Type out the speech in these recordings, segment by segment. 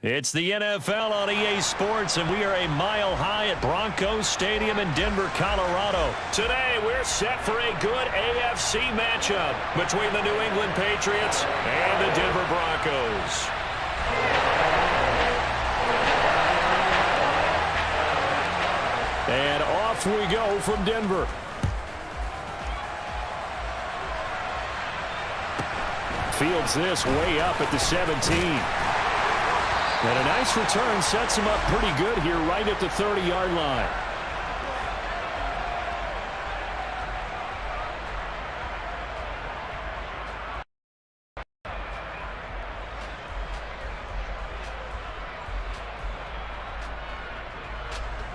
It's the NFL on EA Sports, and we are a mile high at Broncos Stadium in Denver, Colorado. Today, we're set for a good AFC matchup between the New England Patriots and the Denver Broncos. And off we go from Denver. Fields this way up at the 17. And a nice return sets him up pretty good here right at the 30-yard line.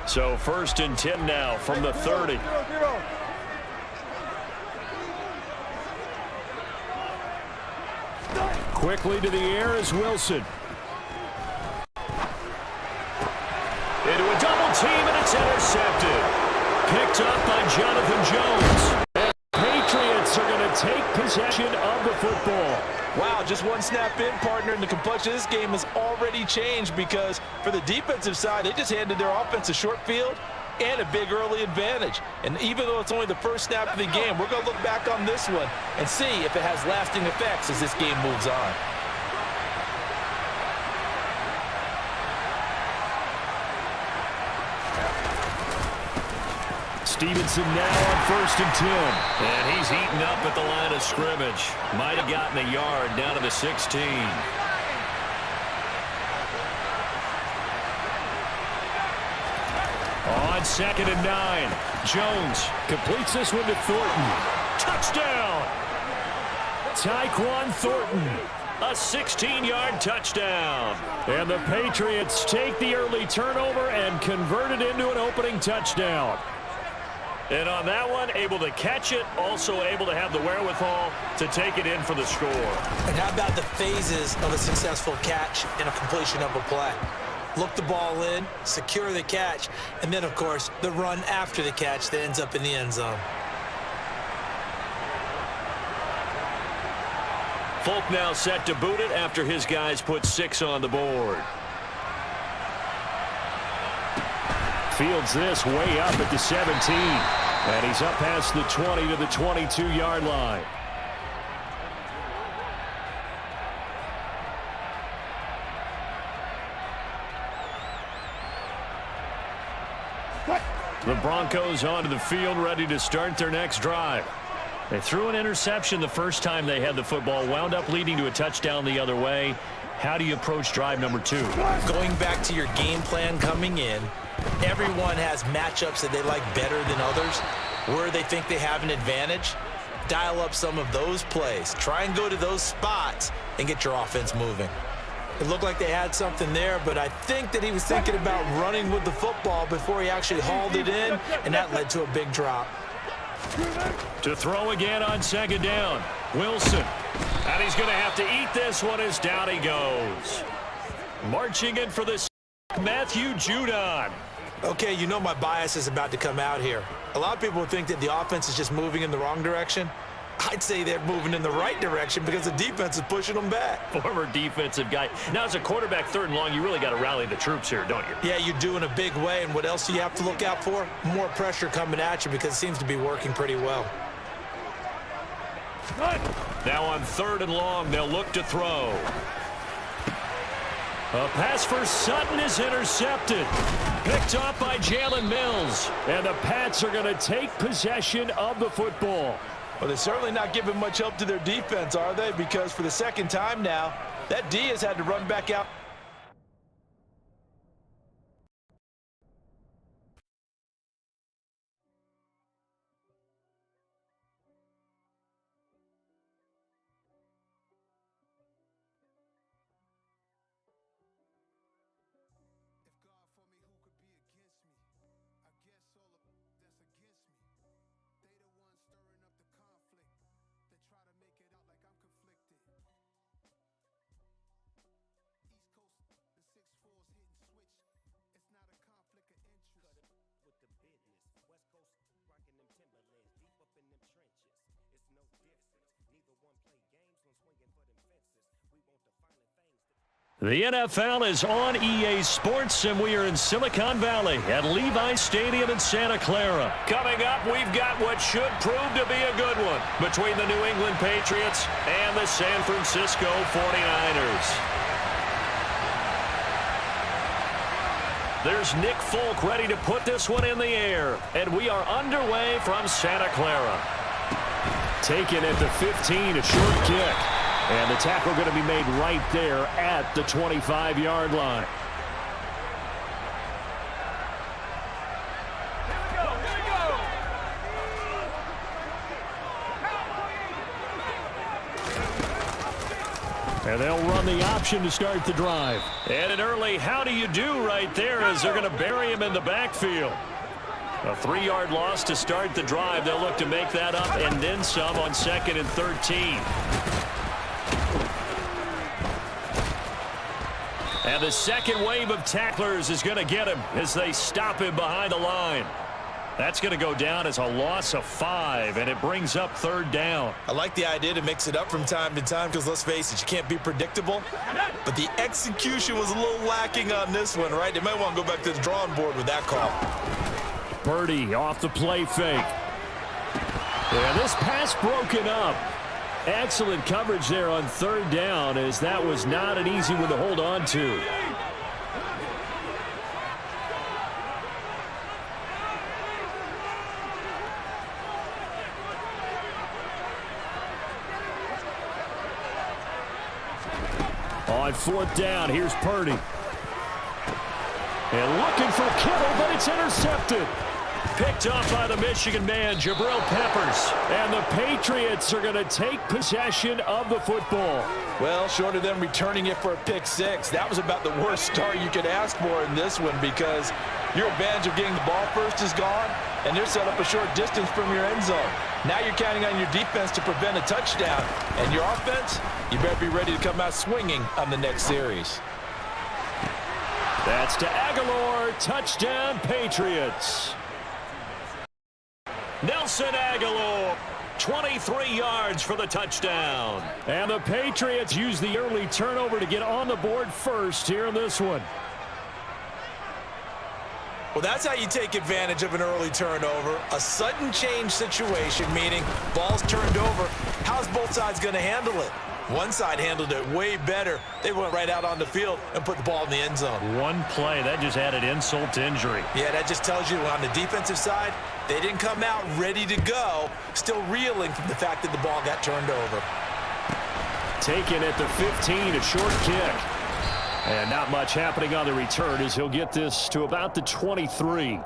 So 1st and 10 now from the 30. Quickly to the air is Wilson. Into a double team, and it's intercepted. Picked up by Jonathan Jones. And the Patriots are going to take possession of the football. Wow, just one snap in, partner, and the complexion of this game has already changed because for the defensive side, they just handed their offense a short field and a big early advantage. And even though it's only the first snap of the game, we're going to look back on this one and see if it has lasting effects as this game moves on. Stevenson now on 1st and 10. And he's eaten up at the line of scrimmage. Might have gotten a yard down to the 16. On 2nd and 9. Jones completes this one to Thornton. Touchdown! Tyquan Thornton. A 16-yard touchdown. And the Patriots take the early turnover and convert it into an opening touchdown. And on that one, able to catch it, also able to have the wherewithal to take it in for the score. And how about the phases of a successful catch and a completion of a play? Look the ball in, secure the catch, and then, of course, the run after the catch that ends up in the end zone. Folk now set to boot it after his guys put 6 on the board. Fields this way up at the 17. And he's up past the 20 to the 22-yard line. The Broncos onto the field, ready to start their next drive. They threw an interception the first time they had the football, wound up leading to a touchdown the other way. How do you approach drive number 2? Going back to your game plan coming in, everyone has matchups that they like better than others, where they think they have an advantage. Dial up some of those plays. Try and go to those spots and get your offense moving. It looked like they had something there, but I think that he was thinking about running with the football before he actually hauled it in, and that led to a big drop. To throw again on 2nd down. Wilson. And he's going to have to eat this one as down he goes. Marching in for this, Matthew Judon. Okay, you know my bias is about to come out here. A lot of people think that the offense is just moving in the wrong direction. I'd say they're moving in the right direction because the defense is pushing them back. Former defensive guy. Now, as a quarterback 3rd and long, you really got to rally the troops here, don't you? Yeah, you do in a big way. And what else do you have to look out for? More pressure coming at you because it seems to be working pretty well. Now on 3rd and long, they'll look to throw. A pass for Sutton is intercepted. Picked off by Jalen Mills. And the Pats are going to take possession of the football. Well, they're certainly not giving much help to their defense, are they? Because for the 2nd time now, that D has had to run back out. Try to make it out like I'm conflicted. East Coast The NFL is on EA Sports, and we are in Silicon Valley at Levi Stadium in Santa Clara. Coming up, we've got what should prove to be a good one between the New England Patriots and the San Francisco 49ers. There's Nick Folk ready to put this one in the air, and we are underway from Santa Clara. Taken at the 15, a short kick. And the tackle going to be made right there at the 25-yard line. And they'll run the option to start the drive. And an early how do you do right there as they're going to bury him in the backfield. A 3-yard loss to start the drive. They'll look to make that up and then some on 2nd and 13. And the second wave of tacklers is going to get him as they stop him behind the line. That's going to go down as a loss of 5, and it brings up 3rd down. I like the idea to mix it up from time to time because, let's face it, you can't be predictable. But the execution was a little lacking on this one, right? They might want to go back to the drawing board with that call. Purdy off the play fake. And this pass broken up. Excellent coverage there on 3rd down, as that was not an easy one to hold on to. On 4th down, here's Purdy. And looking for Kittle, but it's intercepted. Picked off by the Michigan man, Jabril Peppers. And the Patriots are going to take possession of the football. Well, short of them returning it for a pick 6, that was about the worst start you could ask for in this one because your advantage of getting the ball first is gone, and they're set up a short distance from your end zone. Now you're counting on your defense to prevent a touchdown, and your offense, you better be ready to come out swinging on the next series. That's to Aguilar. Touchdown, Patriots. Nelson Aguilar, 23 yards for the touchdown. And the Patriots use the early turnover to get on the board first here in this one. Well, that's how you take advantage of an early turnover. A sudden change situation, meaning ball's turned over. How's both sides going to handle it? One side handled it way better. They went right out on the field and put the ball in the end zone. One play, that just added insult to injury. Yeah, that just tells you on the defensive side, they didn't come out ready to go, still reeling from the fact that the ball got turned over. Taken at the 15, a short kick. And not much happening on the return as he'll get this to about the 23.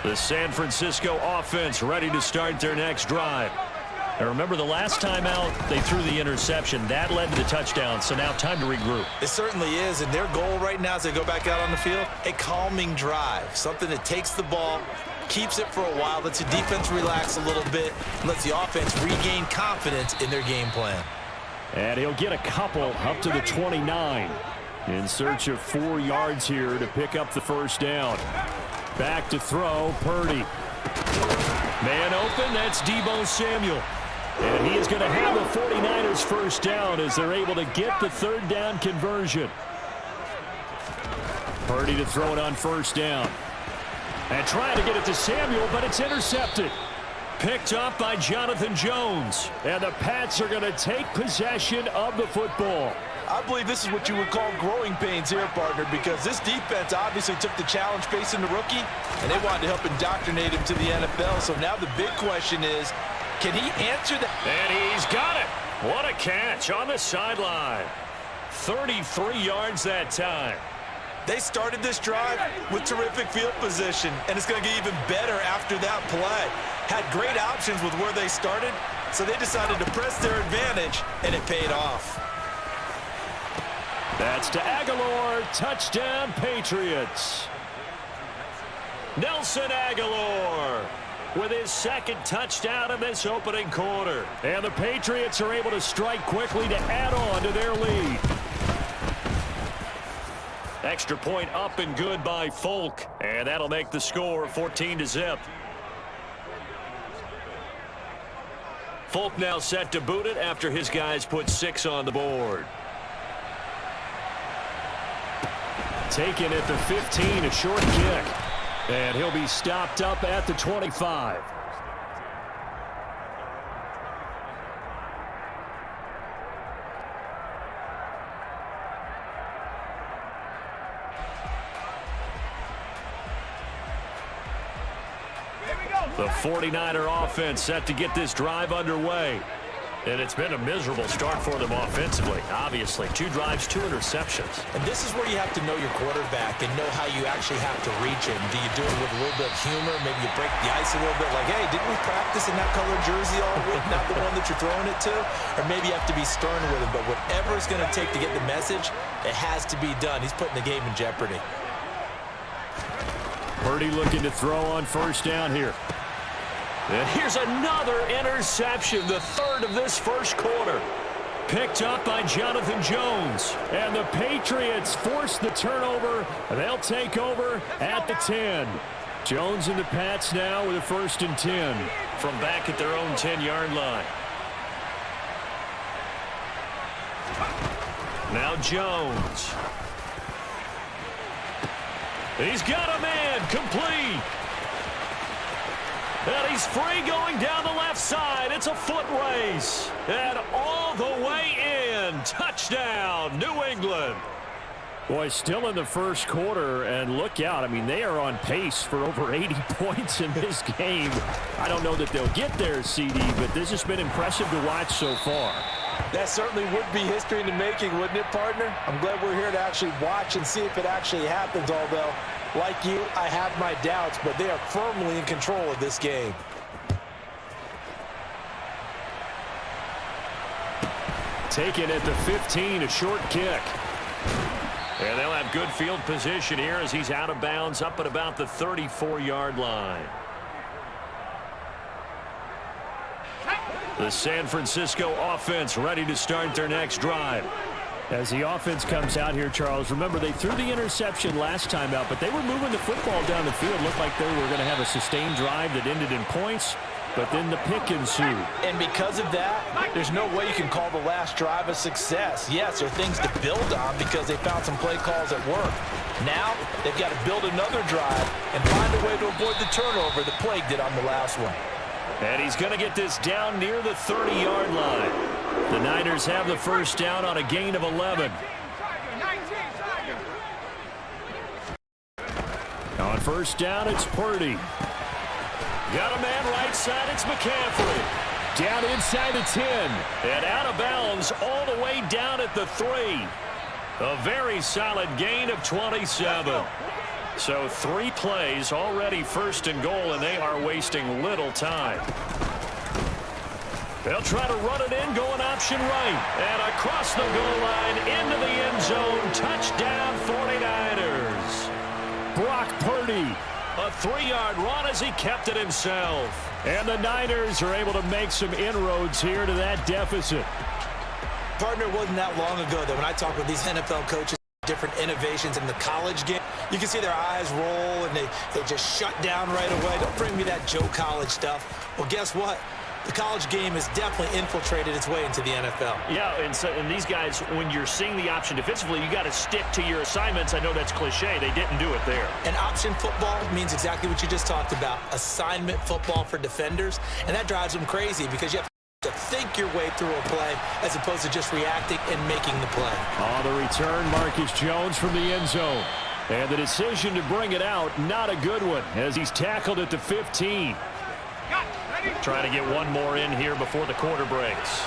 The San Francisco offense ready to start their next drive. And remember, the last time out, they threw the interception. That led to the touchdown, so now time to regroup. It certainly is, and their goal right now as they go back out on the field, a calming drive, something that takes the ball, keeps it for a while, lets the defense relax a little bit, and lets the offense regain confidence in their game plan. And he'll get a couple up to the 29 in search of 4 yards here to pick up the first down. Back to throw, Purdy. Man open, that's Deebo Samuel. And he is going to have the 49ers first down as they're able to get the 3rd down conversion. Purdy to throw it on 1st down. And trying to get it to Samuel, but it's intercepted. Picked up by Jonathan Jones. And the Pats are going to take possession of the football. I believe this is what you would call growing pains here, partner, because this defense obviously took the challenge facing the rookie, and they wanted to help indoctrinate him to the NFL. So now the big question is, can he answer that? And he's got it. What a catch on the sideline. 33 yards that time. They started this drive with terrific field position, and it's going to get even better after that play. Had great options with where they started, so they decided to press their advantage, and it paid off. That's to Aguilar. Touchdown, Patriots. Nelson Aguilar with his 2nd touchdown in this opening quarter. And the Patriots are able to strike quickly to add on to their lead. Extra point up and good by Folk. And that'll make the score 14-0. Folk now set to boot it after his guys put 6 on the board. Taken at the 15, a short kick. And he'll be stopped up at the 25. The 49er offense set to get this drive underway. And it's been a miserable start for them offensively, obviously. 2 drives, 2 interceptions. And this is where you have to know your quarterback and know how you actually have to reach him. Do you do it with a little bit of humor? Maybe you break the ice a little bit like, hey, didn't we practice in that colored jersey all week, not the one that you're throwing it to? Or maybe you have to be stern with him. But whatever it's going to take to get the message, it has to be done. He's putting the game in jeopardy. Purdy looking to throw on first down here. And here's another interception, the 3rd of this first quarter. Picked up by Jonathan Jones. And the Patriots force the turnover. They'll take over at the 10. Jones and the Pats now with a 1st and 10 from back at their own 10-yard line. Now Jones. He's got a man, complete. And he's free going down the left side. It's a foot race. And all the way in. Touchdown, New England. Boy, still in the first quarter, and look out. I mean, they are on pace for over 80 points in this game. I don't know that they'll get there, CD, but this has been impressive to watch so far. That certainly would be history in the making, wouldn't it, partner? I'm glad we're here to actually watch and see if it actually happens, although, like you, I have my doubts, but they are firmly in control of this game. Taken at the 15, a short kick. And they'll have good field position here as he's out of bounds up at about the 34-yard line. The San Francisco offense ready to start their next drive. As the offense comes out here, Charles, remember they threw the interception last time out, but they were moving the football down the field. Looked like they were going to have a sustained drive that ended in points, but then the pick ensued. And because of that, there's no way you can call the last drive a success. Yes, there are things to build on because they found some play calls at work. Now, they've got to build another drive and find a way to avoid the turnover the Plague did on the last one. And he's going to get this down near the 30-yard line. The Niners have the first down on a gain of 11. On first down, it's Purdy. Got a man right side, it's McCaffrey. Down inside the 10. And out of bounds all the way down at the 3. A very solid gain of 27. So 3 plays, already 1st and goal, and they are wasting little time. They'll try to run it in, going option right. And across the goal line, into the end zone. Touchdown, 49ers. Brock Purdy, a 3-yard run as he kept it himself. And the Niners are able to make some inroads here to that deficit. Partner, it wasn't that long ago that when I talk with these NFL coaches, different innovations in the college game, you can see their eyes roll and they just shut down right away. Don't bring me that Joe College stuff. Well, guess what? The college game has definitely infiltrated its way into the NFL. Yeah, and these guys, when you're seeing the option defensively, you got to stick to your assignments. I know that's cliche. They didn't do it there. And option football means exactly what you just talked about, assignment football for defenders, and that drives them crazy because you have to think your way through a play as opposed to just reacting and making the play. On the return, Marcus Jones from the end zone. And the decision to bring it out, not a good one, as he's tackled at the 15. Trying to get one more in here before the quarter breaks.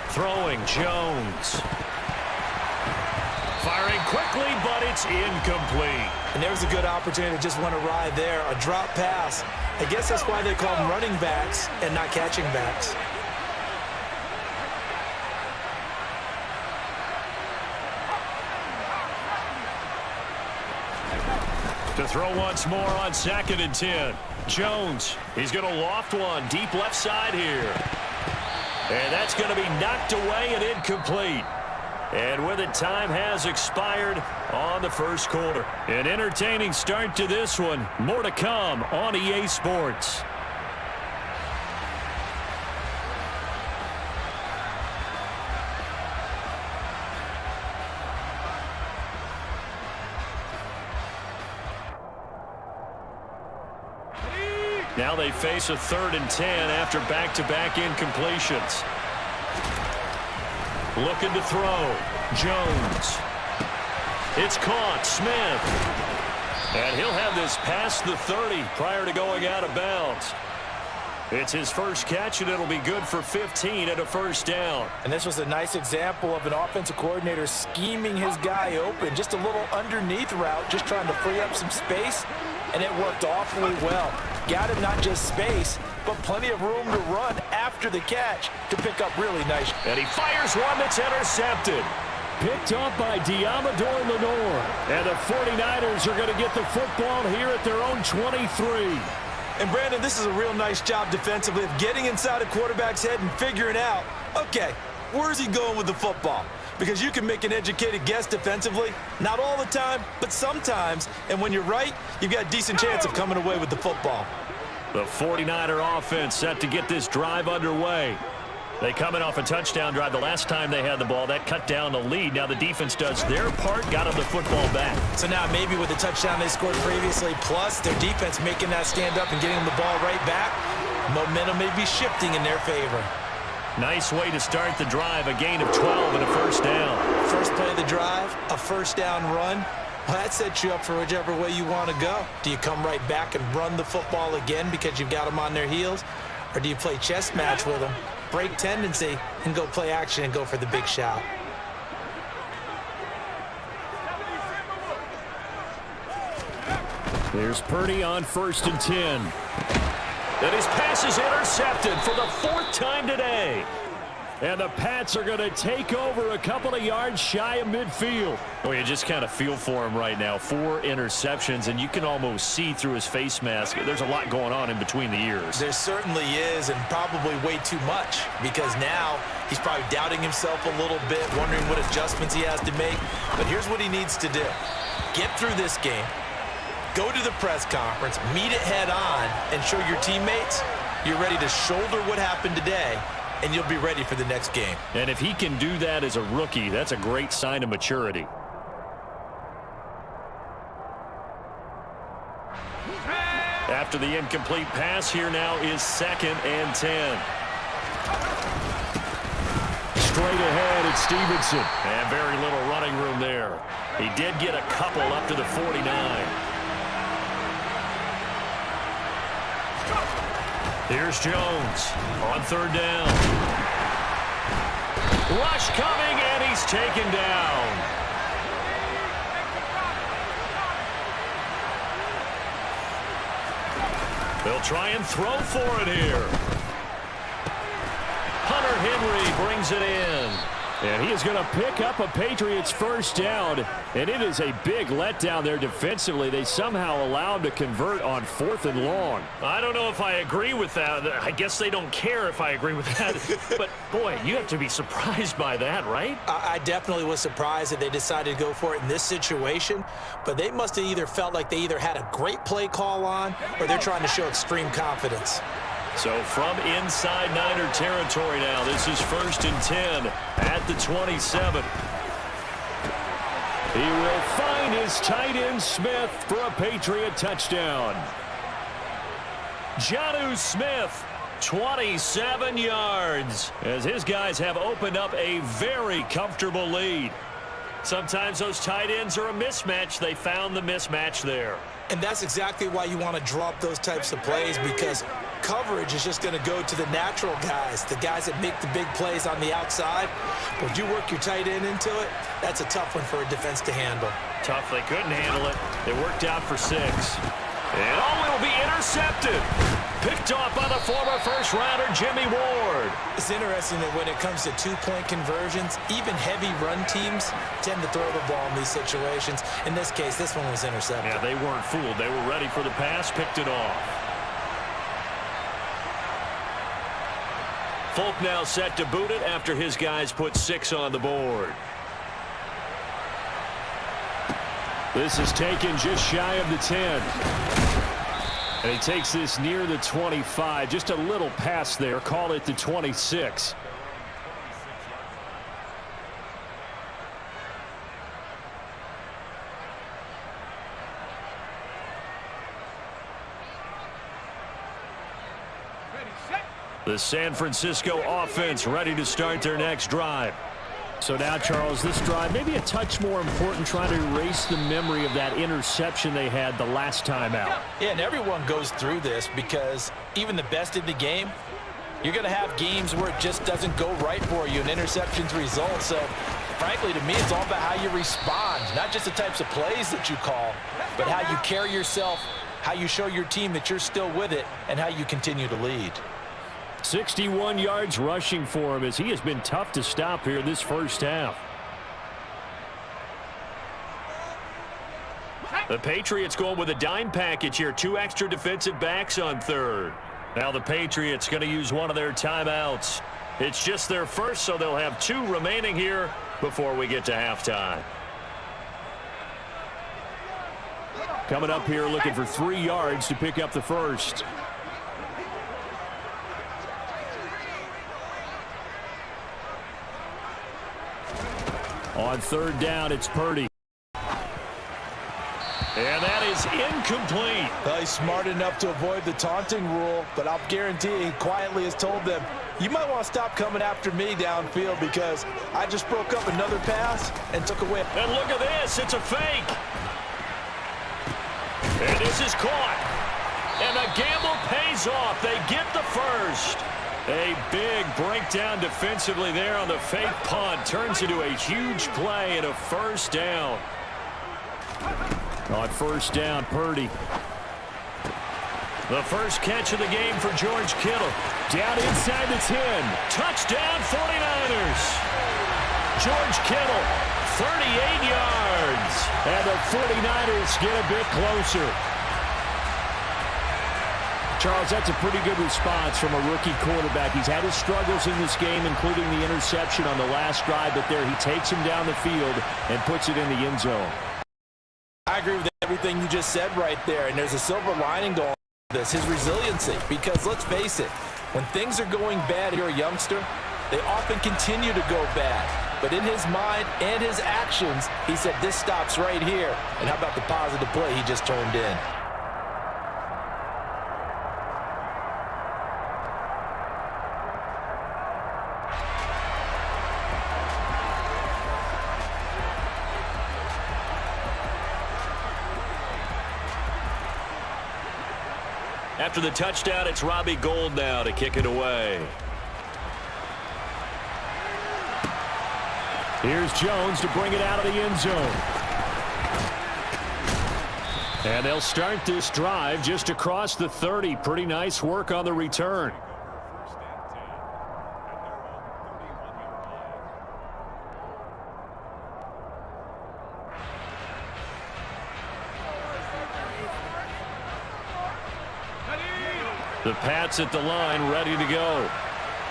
Throwing Jones. Firing quickly, but it's incomplete. And there's a good opportunity to just want to ride there. A drop pass. I guess that's why they call them running backs and not catching backs. To throw once more on 2nd and 10. Jones, he's going to loft one deep left side here. And that's going to be knocked away and incomplete. And with it, time has expired on the first quarter. An entertaining start to this one. More to come on EA Sports. Now they face a 3rd and 10 after back-to-back incompletions. Looking to throw. Jones. It's caught. Smith. And he'll have this past the 30 prior to going out of bounds. It's his first catch, and it'll be good for 15 and a first down. And this was a nice example of an offensive coordinator scheming his guy open. Just a little underneath route, just trying to free up some space, and it worked awfully well. Got him not just space, but plenty of room to run after the catch to pick up really nice. And he fires one that's intercepted. Picked off by Diamador Lenore. And the 49ers are going to get the football here at their own 23. And, Brandon, this is a real nice job defensively of getting inside a quarterback's head and figuring out, okay, where's he going with the football? Because you can make an educated guess defensively, not all the time, but sometimes. And when you're right, you've got a decent chance of coming away with the football. The 49er offense set to get this drive underway. They come in off a touchdown drive the last time they had the ball. That cut down the lead. Now the defense does their part, got them the football back. So now maybe with the touchdown they scored previously, plus their defense making that stand up and getting them the ball right back, momentum may be shifting in their favor. Nice way to start the drive, a gain of 12 and a first down. First play of the drive, a first down run. Well, that sets you up for whichever way you want to go. Do you come right back and run the football again because you've got them on their heels? Or do you play chess match with them, break tendency, and go play action and go for the big shot? Here's Purdy on 1st and 10. And his pass is intercepted for the 4th time today. And the Pats are going to take over a couple of yards shy of midfield. Well, you just kind of feel for him right now. 4 interceptions, and you can almost see through his face mask. There's a lot going on in between the ears. There certainly is, and probably way too much, because now he's probably doubting himself a little bit, wondering what adjustments he has to make. But here's what he needs to do. Get through this game. Go to the press conference, meet it head on, and show your teammates you're ready to shoulder what happened today, and you'll be ready for the next game. And if he can do that as a rookie, that's a great sign of maturity. After the incomplete pass, here now is 2nd and 10. Straight ahead, it's Stevenson. And very little running room there. He did get a couple up to the 49. Here's Jones on 3rd down. Rush coming, and he's taken down. They'll try and throw for it here. Hunter Henry brings it in. And he is going to pick up a Patriots first down. And it is a big letdown there defensively. They somehow allow him to convert on 4th and long. I don't know if I agree with that. I guess they don't care if I agree with that. But, boy, you have to be surprised by that, right? I definitely was surprised that they decided to go for it in this situation. But they must have either felt like they either had a great play call on or they're trying to show extreme confidence. So from inside Niner territory now, this is 1st and 10 at the 27. He will find his tight end Smith for a Patriot touchdown. Jonnu Smith, 27 yards, as his guys have opened up a very comfortable lead. Sometimes those tight ends are a mismatch. They found the mismatch there. And that's exactly why you want to drop those types of plays, because coverage is just going to go to the natural guys, the guys that make the big plays on the outside. But you work your tight end into it, that's a tough one for a defense to handle. Tough. They couldn't handle it. It worked out for 6. And it'll be intercepted. Picked off by the former first-rounder Jimmy Ward. It's interesting that when it comes to two-point conversions, even heavy run teams tend to throw the ball in these situations. In this case, this one was intercepted. Yeah, they weren't fooled. They were ready for the pass, picked it off. Folk now set to boot it after his guys put 6 on the board. This is taken just shy of the 10. And he takes this near the 25. Just a little pass there. Call it the 26. The San Francisco offense ready to start their next drive. So now, Charles, this drive maybe a touch more important, trying to erase the memory of that interception they had the last time out. Yeah, and everyone goes through this because even the best in the game, you're going to have games where it just doesn't go right for you and interceptions result. So, frankly, to me, it's all about how you respond, not just the types of plays that you call, but how you carry yourself, how you show your team that you're still with it, and how you continue to lead. 61 yards rushing for him as he has been tough to stop here this first half. The Patriots going with a dime package here. 2 extra defensive backs on third. Now the Patriots going to use one of their timeouts. It's just their first, so they'll have 2 remaining here before we get to halftime. Coming up here looking for 3 yards to pick up the first. On third down, it's Purdy. And that is incomplete. He's smart enough to avoid the taunting rule, but I'll guarantee he quietly has told them, you might want to stop coming after me downfield because I just broke up another pass and took away. And look at this. It's a fake. And this is caught. And the gamble pays off. They get the first. A big breakdown defensively there on the fake punt. Turns into a huge play and a first down. On first down, Purdy. The first catch of the game for George Kittle. Down inside the 10. Touchdown 49ers. George Kittle, 38 yards. And the 49ers get a bit closer. Charles, that's a pretty good response from a rookie quarterback. He's had his struggles in this game, including the interception on the last drive, but there he takes him down the field and puts it in the end zone. I agree with everything you just said right there, and there's a silver lining to all this, his resiliency, because let's face it, when things are going bad, you're a youngster, they often continue to go bad. But in his mind and his actions, he said, this stops right here. And how about the positive play he just turned in? After the touchdown, it's Robbie Gould now to kick it away. Here's Jones to bring it out of the end zone. And they'll start this drive just across the 30. Pretty nice work on the return. The Pats at the line, ready to go.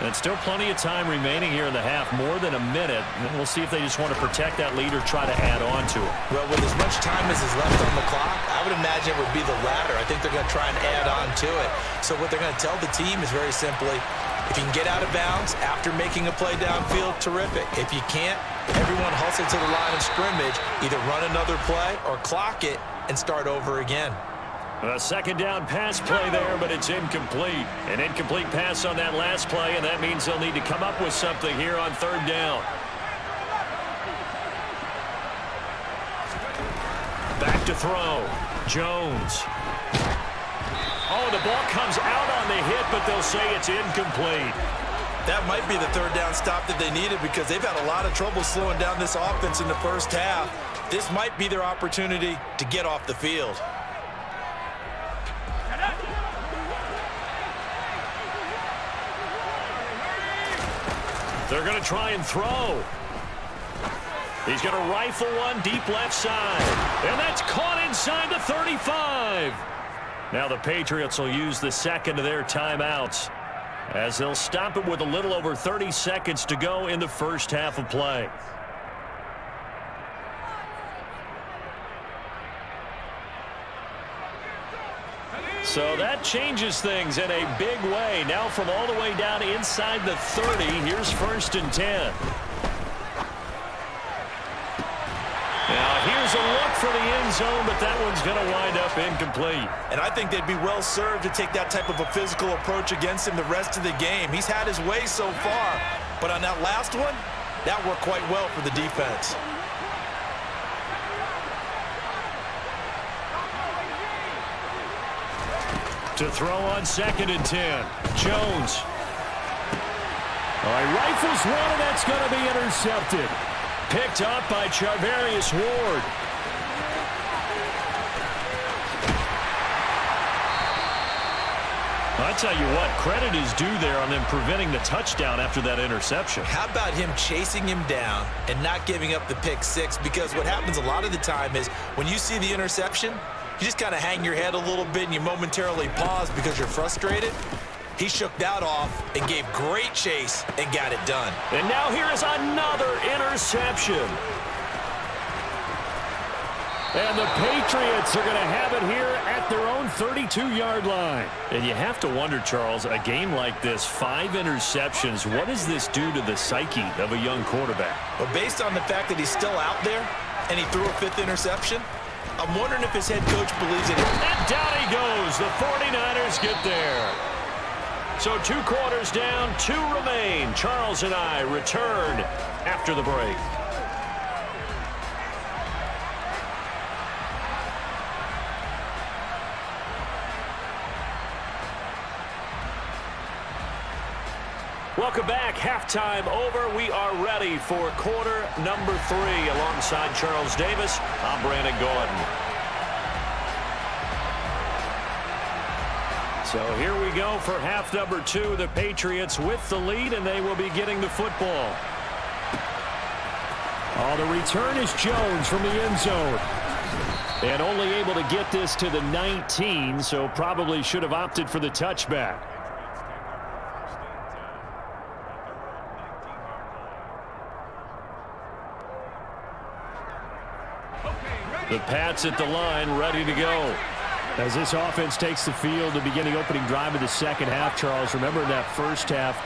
And still plenty of time remaining here in the half, more than a minute. And we'll see if they just want to protect that lead or try to add on to it. Well, with as much time as is left on the clock, I would imagine it would be the latter. I think they're going to try and add on to it. So what they're going to tell the team is very simply, if you can get out of bounds after making a play downfield, terrific. If you can't, everyone hustle to the line of scrimmage, either run another play or clock it and start over again. A second down pass play there, but it's incomplete. An incomplete pass on that last play, and that means they'll need to come up with something here on third down. Back to throw. Jones. Oh, the ball comes out on the hit, but they'll say it's incomplete. That might be the third down stop that they needed because they've had a lot of trouble slowing down this offense in the first half. This might be their opportunity to get off the field. They're going to try and throw. He's going to rifle one deep left side. And that's caught inside the 35. Now the Patriots will use the second of their timeouts. as they'll stop it with a little over 30 seconds to go in the first half of play. So that changes things in a big way. Now from all the way down inside the 30, here's 1st and 10. Now here's a look for the end zone, but that one's going to wind up incomplete. And I think they'd be well served to take that type of a physical approach against him the rest of the game. He's had his way so far, but on that last one, that worked quite well for the defense. To throw on 2nd and 10. Jones. All right, rifles one, and that's going to be intercepted. Picked up by Charvarius Ward. I tell you what, credit is due there on them preventing the touchdown after that interception. How about him chasing him down and not giving up the pick six? Because what happens a lot of the time is when you see the interception, you just kind of hang your head a little bit and you momentarily pause because you're frustrated. He shook that off and gave great chase and got it done. And now here is another interception. And the Patriots are going to have it here at their own 32-yard line. And you have to wonder, Charles, a game like this, 5 interceptions, what does this do to the psyche of a young quarterback? But based on the fact that he's still out there and he threw a 5th interception, I'm wondering if his head coach believes it. And down he goes. The 49ers get there. So 2 quarters down, 2 remain. Charles and I return after the break. Welcome back. Halftime over. We are ready for quarter number 3. Alongside Charles Davis, I'm Brandon Gordon. So here we go for half number 2. The Patriots with the lead, and they will be getting the football. Oh, the return is Jones from the end zone. And only able to get this to the 19, so probably should have opted for the touchback. The Pats at the line, ready to go. As this offense takes the field to begin the opening drive of the second half, Charles, remember in that first half,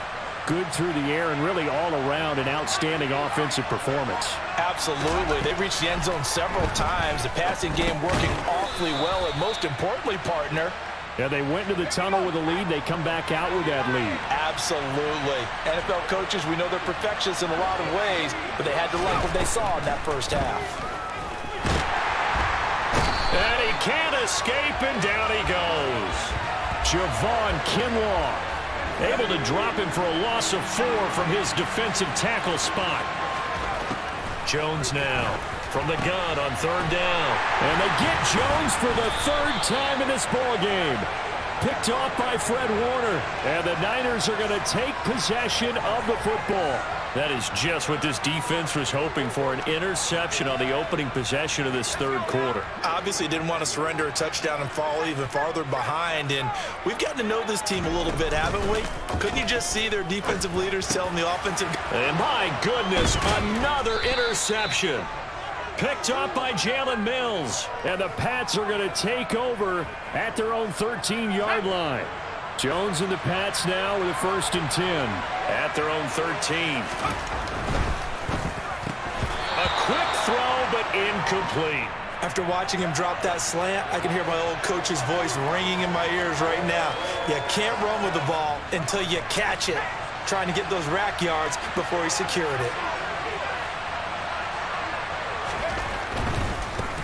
good through the air and really all around an outstanding offensive performance. Absolutely. They've reached the end zone several times. The passing game working awfully well, and most importantly, partner, yeah, they went into the tunnel with a lead. They come back out with that lead. Absolutely. NFL coaches, we know they're perfectionists in a lot of ways, but they had to like what they saw in that first half. And he can't escape, and down he goes. Javon Kinlaw able to drop him for a loss of 4 from his defensive tackle spot. Jones now from the gun on 3rd down. And they get Jones for the 3rd time in this ballgame. Picked off by Fred Warner. And the Niners are going to take possession of the football. That is just what this defense was hoping for, an interception on the opening possession of this 3rd quarter. Obviously didn't want to surrender a touchdown and fall even farther behind, and we've gotten to know this team a little bit, haven't we? Couldn't you just see their defensive leaders telling the offensive... And my goodness, another interception. Picked up by Jalen Mills, and the Pats are going to take over at their own 13-yard line. Jones and the Pats now with a 1st and 10 at their own 13. A quick throw, but incomplete. After watching him drop that slant, I can hear my old coach's voice ringing in my ears right now. You can't run with the ball until you catch it. Trying to get those rack yards before he secured it.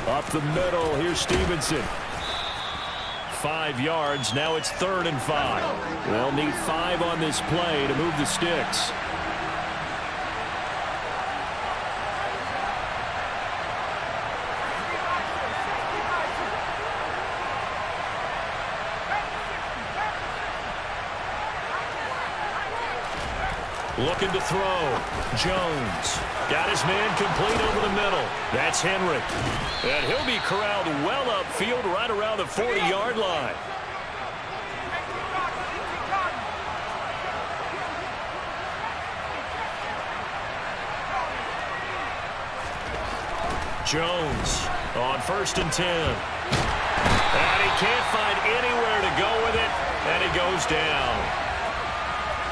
Up the middle, here's Stevenson. 5 yards, now it's 3rd and 5. They'll need 5 on this play to move the sticks. Looking to throw. Jones got his man complete over the middle. That's Henry. And he'll be corralled well upfield right around the 40-yard line. Jones on 1st and 10. And he can't find anywhere to go with it, and he goes down.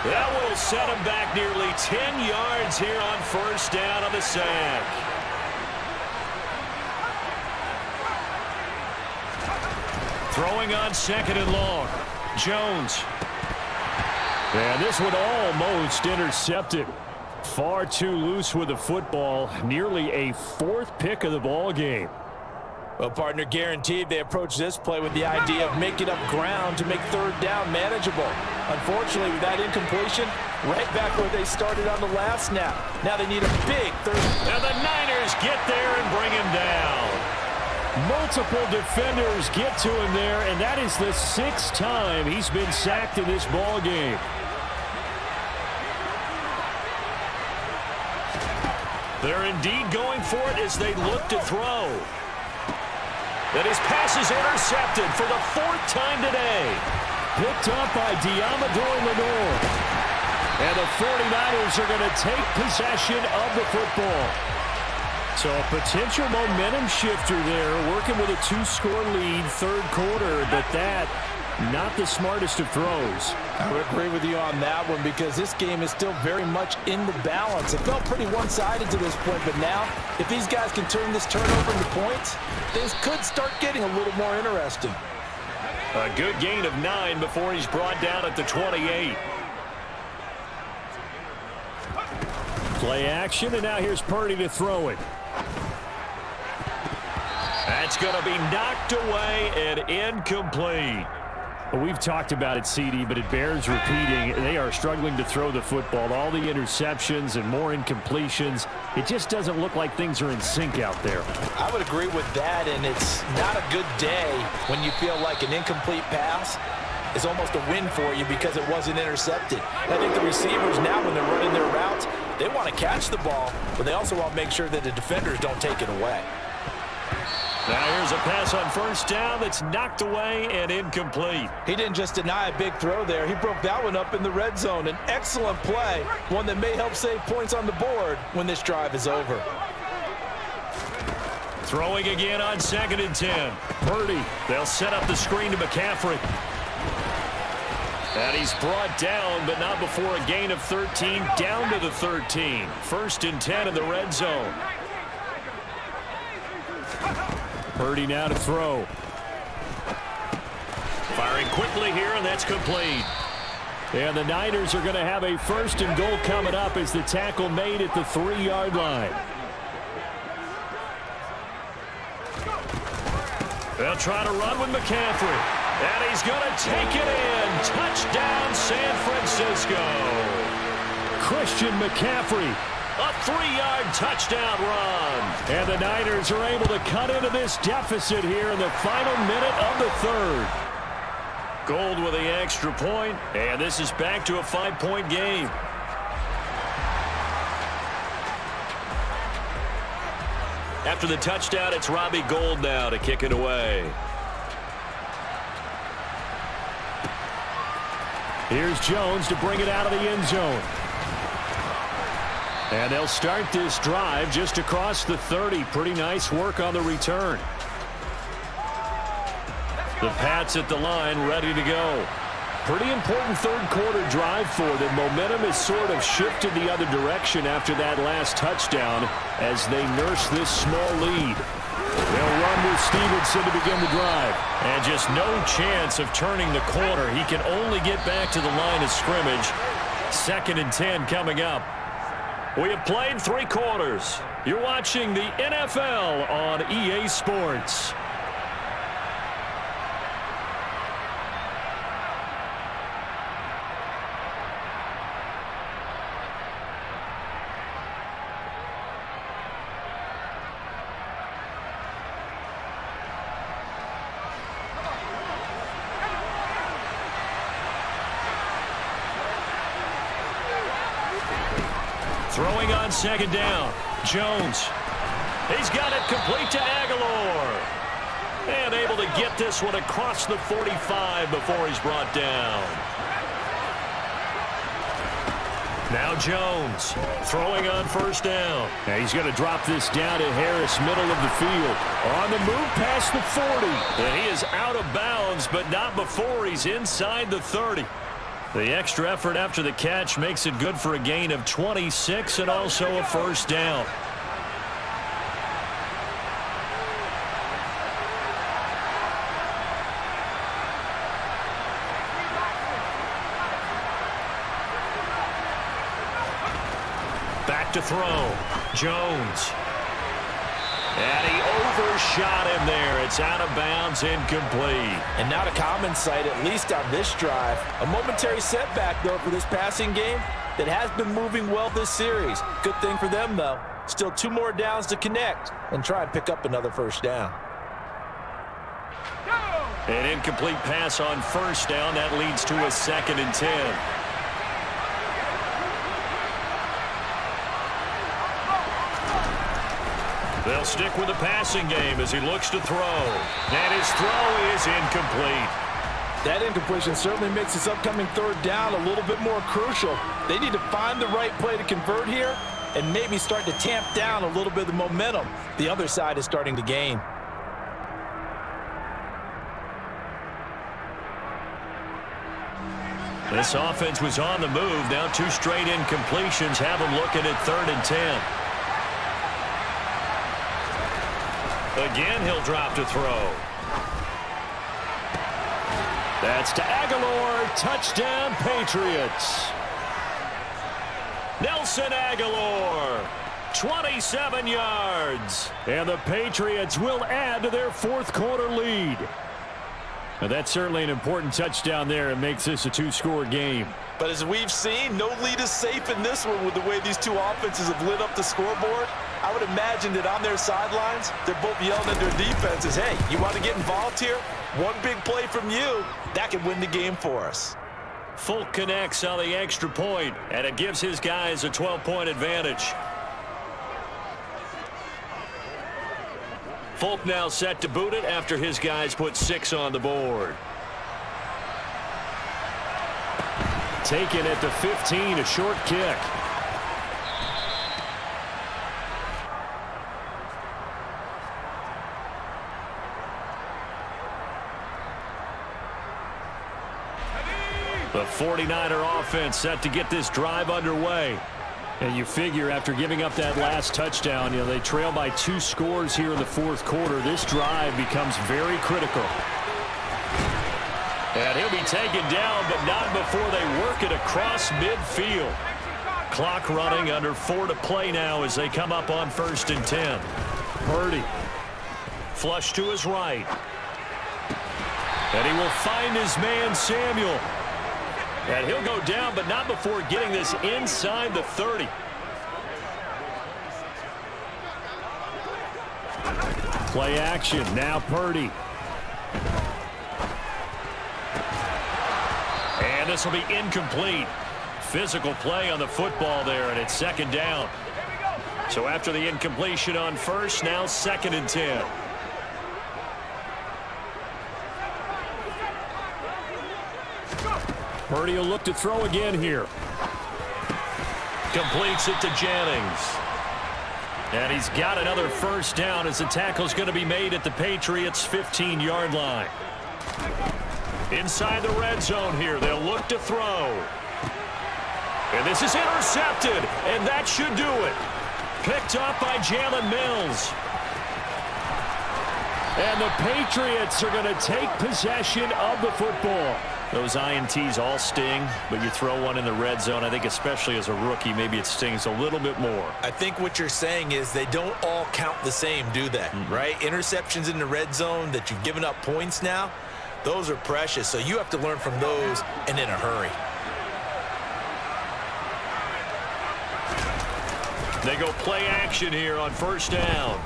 That will set him back nearly 10 yards here on 1st down on the sack. Throwing on 2nd and long. Jones. And this one almost intercepted. Far too loose with the football. Nearly a 4th pick of the ball game. Well, partner, guaranteed they approach this play with the idea of making up ground to make 3rd down manageable. Unfortunately, with that incompletion, right back where they started on the last snap. Now they need a big 3rd. And the Niners get there and bring him down. Multiple defenders get to him there, and that is the 6th time he's been sacked in this ball game. They're indeed going for it as they look to throw. And his pass is intercepted for the 4th time today. Picked up by Diamador Lenore. And the 49ers are going to take possession of the football. So a potential momentum shifter there, working with a 2-score lead, 3rd quarter, but that, not the smartest of throws. I would agree with you on that one because this game is still very much in the balance. It felt pretty one-sided to this point, but now, if these guys can turn this turnover into points, things could start getting a little more interesting. A good gain of 9 before he's brought down at the 28. Play action, and now here's Purdy to throw it. That's going to be knocked away and incomplete. Well, we've talked about it, CD, but it bears repeating. They are struggling to throw the football. All the interceptions and more incompletions. It just doesn't look like things are in sync out there. I would agree with that, and it's not a good day when you feel like an incomplete pass is almost a win for you because it wasn't intercepted. I think the receivers now, when they're running their routes, they want to catch the ball, but they also want to make sure that the defenders don't take it away. Now here's a pass on 1st down that's knocked away and incomplete. He didn't just deny a big throw there. He broke that one up in the red zone. An excellent play, one that may help save points on the board when this drive is over. Throwing again on 2nd and 10. Purdy, they'll set up the screen to McCaffrey. And he's brought down, but not before a gain of 13, down to the 13. 1st and 10 in the red zone. Purdy now to throw. Firing quickly here, and that's complete. And the Niners are going to have a 1st and goal coming up as the tackle made at the 3-yard line. They'll try to run with McCaffrey. And he's going to take it in. Touchdown, San Francisco. Christian McCaffrey. A 3-yard touchdown run. And the Niners are able to cut into this deficit here in the final minute of the 3rd. Gold with the extra point, and this is back to a 5-point game. After the touchdown, it's Robbie Gould now to kick it away. Here's Jones to bring it out of the end zone. And they'll start this drive just across the 30. Pretty nice work on the return. The Pats at the line ready to go. Pretty important 3rd quarter drive for them. Momentum has sort of shifted the other direction after that last touchdown as they nurse this small lead. They'll run with Stevenson to begin the drive. And just no chance of turning the corner. He can only get back to the line of scrimmage. 2nd and 10 coming up. We have played 3 quarters. You're watching the NFL on EA Sports. Throwing on 2nd down. Jones. He's got it complete to Aguilar. And able to get this one across the 45 before he's brought down. Now Jones throwing on first down. Now he's going to drop this down to Harris, middle of the field. On the move past the 40. And he is out of bounds, but not before he's inside the 30. The extra effort after the catch makes it good for a gain of 26 and also a first down. Back to throw. Jones. And he overshot him there. It's out of bounds, incomplete. And not a common sight, at least on this drive. A momentary setback, though, for this passing game that has been moving well this series. Good thing for them, though. Still 2 more downs to connect and try and pick up another first down. An incomplete pass on first down. That leads to a 2nd and 10. They'll stick with the passing game as he looks to throw. And his throw is incomplete. That incompletion certainly makes this upcoming 3rd down a little bit more crucial. They need to find the right play to convert here and maybe start to tamp down a little bit of the momentum the other side is starting to gain. This offense was on the move. Now 2 straight incompletions have them looking at 3rd and 10. Again, he'll drop to throw. That's to Aguilar. Touchdown, Patriots. Nelson Aguilar, 27 yards. And the Patriots will add to their 4th quarter lead. Now, that's certainly an important touchdown there. It makes this a 2-score game. But as we've seen, no lead is safe in this one with the way these 2 offenses have lit up the scoreboard. I would imagine that on their sidelines, they're both yelling at their defenses, hey, you want to get involved here? One big play from you, that could win the game for us. Folk connects on the extra point, and it gives his guys a 12-point advantage. Folk now set to boot it after his guys put 6 on the board. Taken at the 15, a short kick. The 49er offense set to get this drive underway. And you figure after giving up that last touchdown, they trail by 2 scores here in the 4th quarter. This drive becomes very critical. And he'll be taken down, but not before they work it across midfield. Clock running, under 4 to play now as they come up on 1st and 10. Purdy. Flush to his right. And he will find his man, Samuel. And he'll go down, but not before getting this inside the 30. Play action. Now Purdy. And this will be incomplete. Physical play on the football there, and it's 2nd down. So after the incompletion on 1st, now 2nd and 10. Purdy will look to throw again here. Completes it to Jennings. And he's got another 1st down as the tackle's going to be made at the Patriots' 15-yard line. Inside the red zone here, they'll look to throw. And this is intercepted, and that should do it. Picked up by Jalen Mills. And the Patriots are going to take possession of the football. Those INTs all sting, but you throw one in the red zone, I think especially as a rookie, maybe it stings a little bit more. I think what you're saying is they don't all count the same, do they? Right? Interceptions in the red zone that you've given up points now, those are precious. So you have to learn from those and in a hurry. They go play action here on 1st down.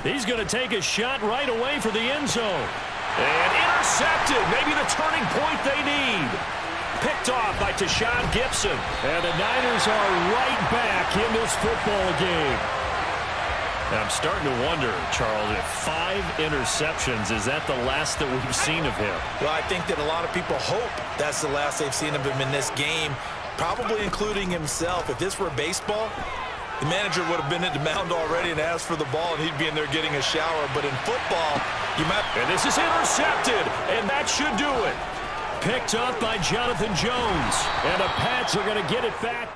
He's going to take a shot right away for the end zone. And intercepted, maybe the turning point they need. Picked off by Tashawn Gibson. And the Niners are right back in this football game. And I'm starting to wonder, Charles, if 5 interceptions, is that the last that we've seen of him? Well, I think that a lot of people hope that's the last they've seen of him in this game. probably including himself. If this were baseball, the manager would have been at the mound already and asked for the ball, and he'd be in there getting a shower. But in football, you might... And this is intercepted, and that should do it. Picked up by Jonathan Jones. And the Pats are going to get it back.